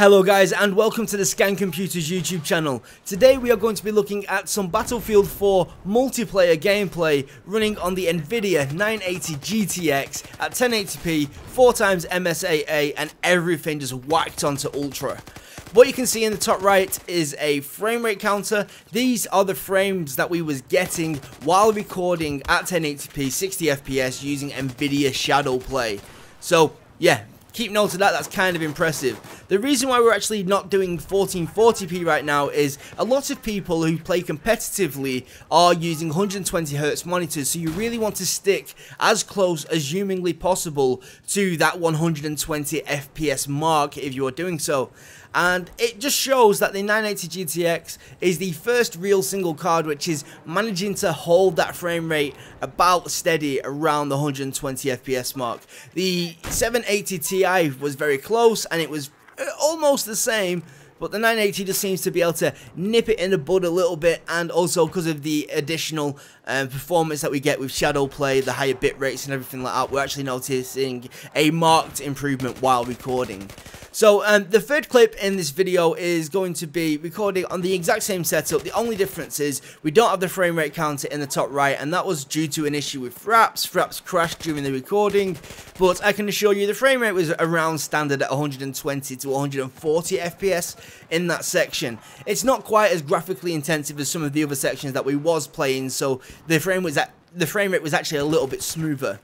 Hello guys, and welcome to the Scan Computers YouTube channel. Today we are going to be looking at some Battlefield 4 multiplayer gameplay running on the Nvidia 980 GTX at 1080p, 4x MSAA, and everything just whacked onto Ultra. What you can see in the top right is a frame rate counter. These are the frames that we was getting while recording at 1080p 60 FPS using Nvidia Shadow Play. So yeah, keep note of that, that's kind of impressive. The reason why we're actually not doing 1440p right now is a lot of people who play competitively are using 120Hz monitors, so you really want to stick as close as humanly possible to that 120 FPS mark if you are doing so. And it just shows that the 980 GTX is the first real single card which is managing to hold that frame rate about steady around the 120 FPS mark. The 780 Ti was very close and it was almost the same, but the 980 just seems to be able to nip it in the bud a little bit, and also because of the additional performance that we get with Shadow Play, the higher bit rates and everything like that, we're actually noticing a marked improvement while recording. So the third clip in this video is going to be recording on the exact same setup. The only difference is we don't have the frame rate counter in the top right, and that was due to an issue with Fraps. Fraps crashed during the recording, but I can assure you the frame rate was around standard at 120 to 140 FPS in that section. It's not quite as graphically intensive as some of the other sections that we was playing, so the frame rate was actually a little bit smoother.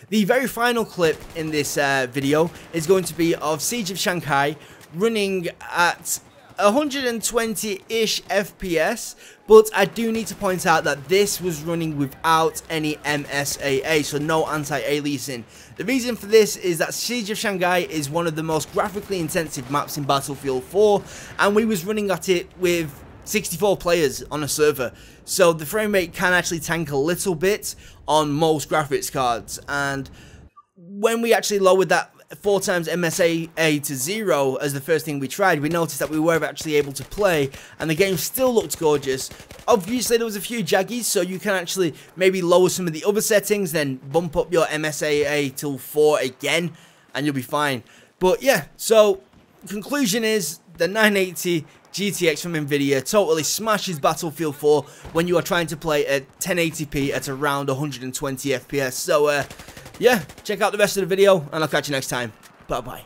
The very final clip in this video is going to be of Siege of Shanghai running at 120-ish FPS, but I do need to point out that this was running without any MSAA, so no anti-aliasing. The reason for this is that Siege of Shanghai is one of the most graphically intensive maps in Battlefield 4, and we was running at it with 64 players on a server, so the frame rate can actually tank a little bit on most graphics cards. And when we actually lowered that 4x MSAA to 0 as the first thing we tried, we noticed that we were actually able to play and the game still looked gorgeous. Obviously there was a few jaggies, so you can actually maybe lower some of the other settings, then bump up your MSAA till 4 again and you'll be fine. But yeah, so conclusion is the 980 GTX from Nvidia totally smashes Battlefield 4 when you are trying to play at 1080p at around 120 FPS. So yeah, check out the rest of the video and I'll catch you next time. Bye bye.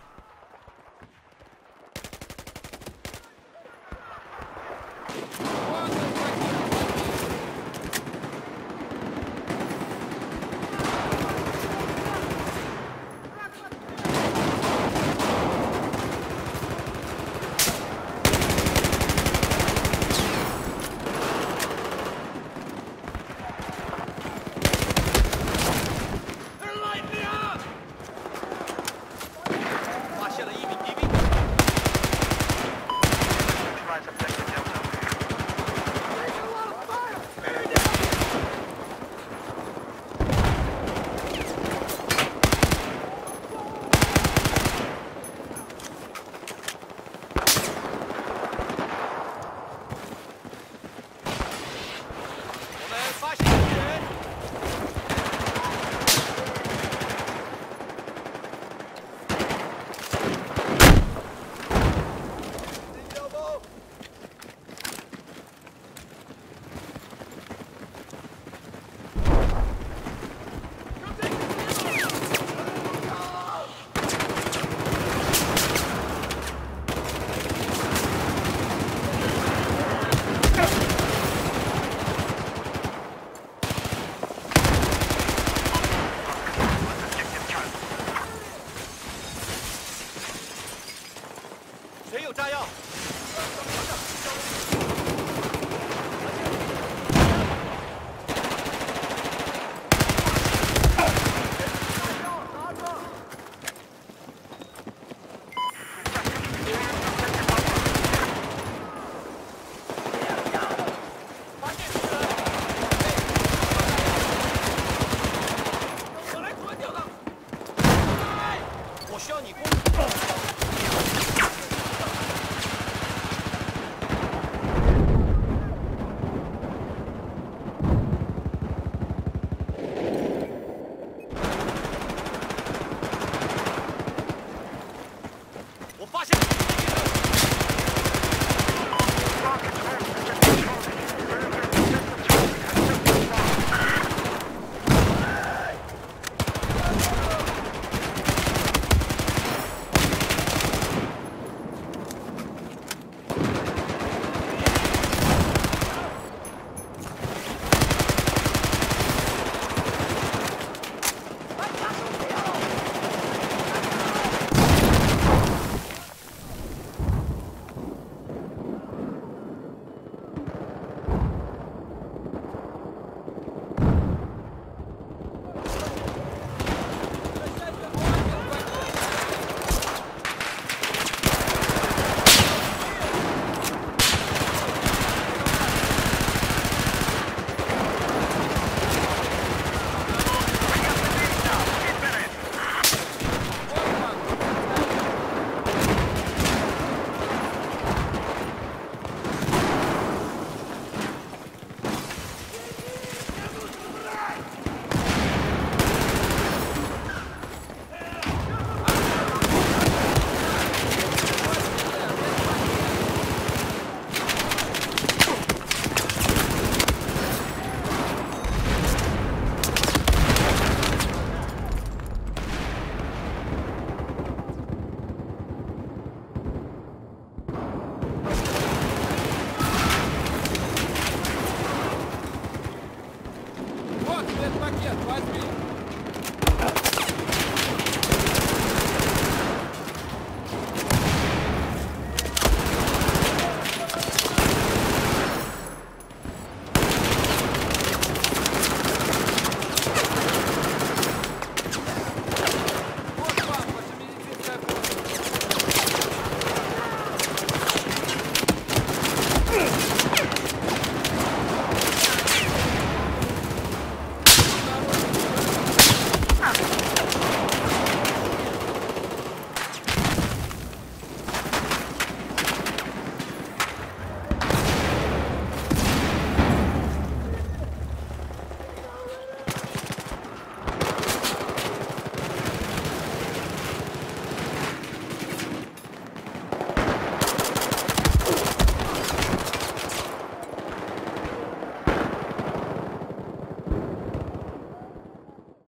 Yes, watch me.